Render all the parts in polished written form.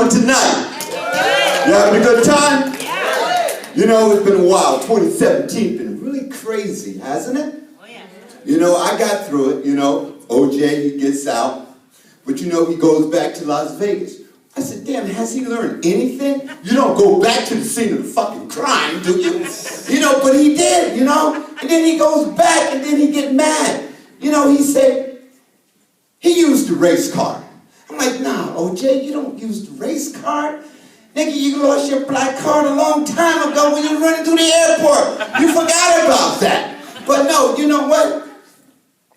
doing tonight? You having a good time? You know, it's been a while. 2017 been really crazy, hasn't it? You know, I got through it. You know, OJ, he gets out. But you know, he goes back to Las Vegas. I said, damn, has he learned anything? You don't go back to the scene of the fucking crime, do you? You know, but he did, you know? And then he goes back and then he get mad. You know, he said, he used the race car. I'm like, nah, OJ, you don't use the race car. Nigga, you lost your black card a long time ago when you were running through the airport. You forgot about that. But no, you know what?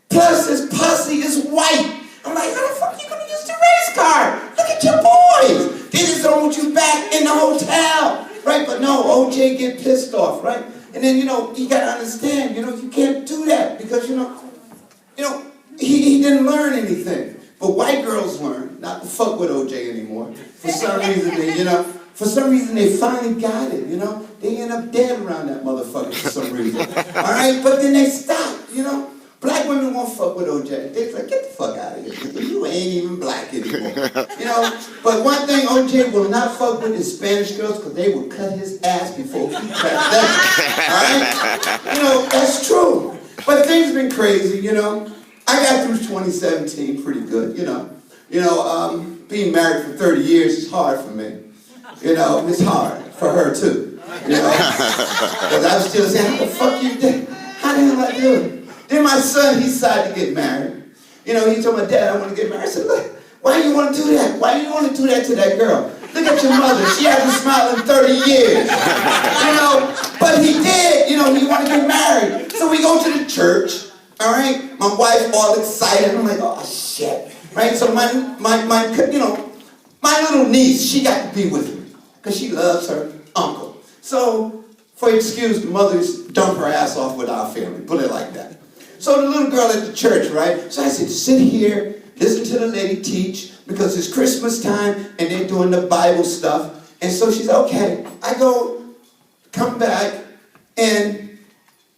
Plus, his posse is white. I'm like, how the fuck are you gonna use the race car? Look at your boys. They just don't want you back in the hotel, right? But no, OJ get pissed off, right? And then, you know, you gotta understand, you know, you can't do that because, you know, he didn't learn anything. But white girls learn not to fuck with OJ anymore. For some reason, they finally got it, you know? They end up dead around that motherfucker for some reason. All right? But then they stop, you know? Black women won't fuck with OJ. They're like, get the fuck out of here. You ain't even black anymore. You know? But one thing OJ will not fuck with is Spanish girls because they will cut his ass before he cuts them. All right? You know, that's true. But things have been crazy, you know? I got through 2017 pretty good, you know. Being married for 30 years is hard for me. You know, it's hard for her too. You know, because I was still saying, how the fuck you did? How the hell I do it? Then my son, he decided to get married. You know, he told my dad, I want to get married. I said, look, why do you want to do that? Why do you want to do that to that girl? Look at your mother. She hasn't smiled in 30 years. You know, but he did. You know, he wanted to get married. So we go to the church. All right, my wife all excited. I'm like, oh shit, right? So my little niece, she got to be with me because she loves her uncle. So, for excuse, the mothers dump her ass off with our family. Put it like that. So the little girl at the church, right? So I said, sit here, listen to the lady teach because it's Christmas time and they're doing the Bible stuff. And so she's okay. I go, come back, and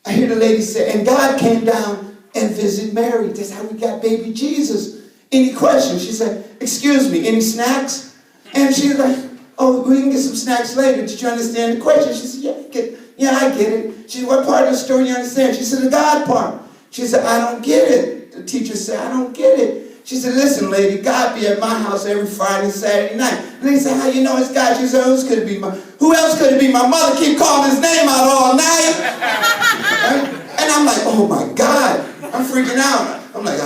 I hear the lady say, and God came down and visit Mary. That's how we got baby Jesus. Any questions? She said, excuse me, any snacks? And she was like, oh, we can get some snacks later. Did you understand the question? She said, yeah, I get it. She said, what part of the story you understand? She said, the God part. She said, I don't get it. The teacher said, I don't get it. She said, listen, lady, God be at my house every Friday and Saturday night. And they said, how you know it's God? She said, who else could it be? My mother keep calling his name out all night. Right? And I'm like, oh my God. I'm freaking out. I'm like,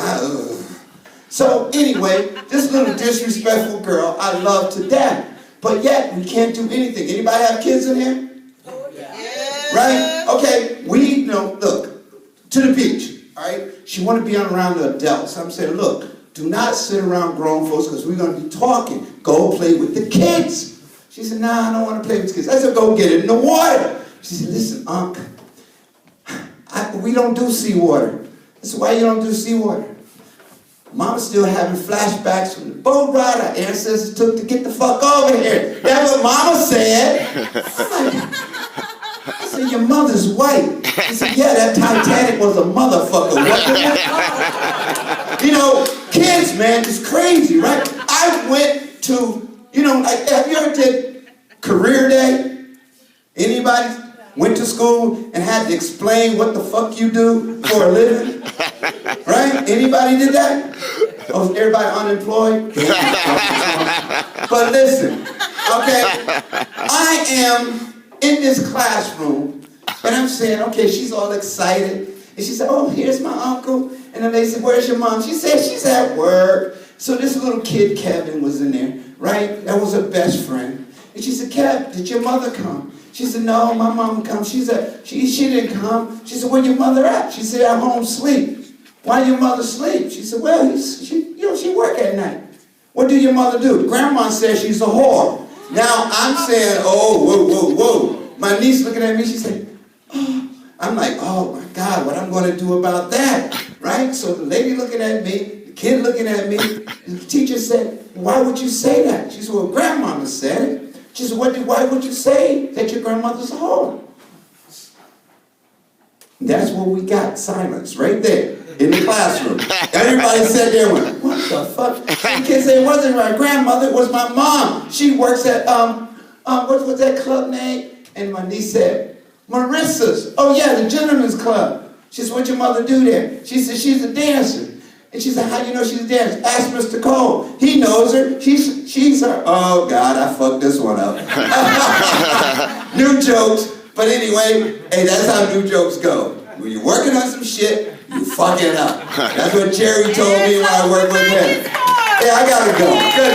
So anyway, this little disrespectful girl I love to death. But yet, we can't do anything. Anybody have kids in here? Yeah. Right? Okay, look, to the beach, all right? She want to be around the adults. I'm saying, look, do not sit around grown folks because we're going to be talking. Go play with the kids. She said, nah, I don't want to play with kids. I said, go get it in the water. She said, listen, Unc, we don't do seawater. I said, why you don't do seawater? Mama's still having flashbacks from the boat ride our ancestors took to get the fuck over here. That's what Mama said. I said, your mother's white. She said, yeah, that Titanic was a motherfucker. You know, kids, man, it's crazy, right? I went to, have you ever did career day? Anybody? Went to school and had to explain what the fuck you do for a living? Right? Anybody did that? Oh, everybody unemployed? But listen, okay, I am in this classroom and I'm saying, okay, she's all excited. And she said, oh, here's my uncle. And then they said, where's your mom? She said, she's at work. So this little kid, Kevin, was in there, right? That was her best friend. And she said, Kev, did your mother come? She said, no, my mom come. She didn't come. She said, where your mother at? She said, at home sleep. Why your mother sleep? She said, well, she work at night. What do your mother do? Grandma says she's a whore. Now I'm saying, oh, whoa. My niece looking at me, she said, oh. I'm like, oh my God, what I'm going to do about that, right? So the lady looking at me, the kid looking at me, and the teacher said, why would you say that? She said, well, grandmama said it. She said, why would you say that your grandmother's a whore? That's what we got, silence, right there. in the classroom. Everybody sat there and went, what the fuck? And the kids said, it wasn't my grandmother, it was my mom. She works at, what's that club name? And my niece said, Marissa's. Oh yeah, the gentleman's club. She said, what'd your mother do there? She said, she's a dancer. And she said, how do you know she's a dancer? Ask Mr. Cole. He knows her. She's her. Oh God, I fucked this one up. New jokes. But anyway, hey, that's how new jokes go. When you're working on some shit, you fuck it up. That's what Jerry told me when I worked with him. Hey, I gotta go. Good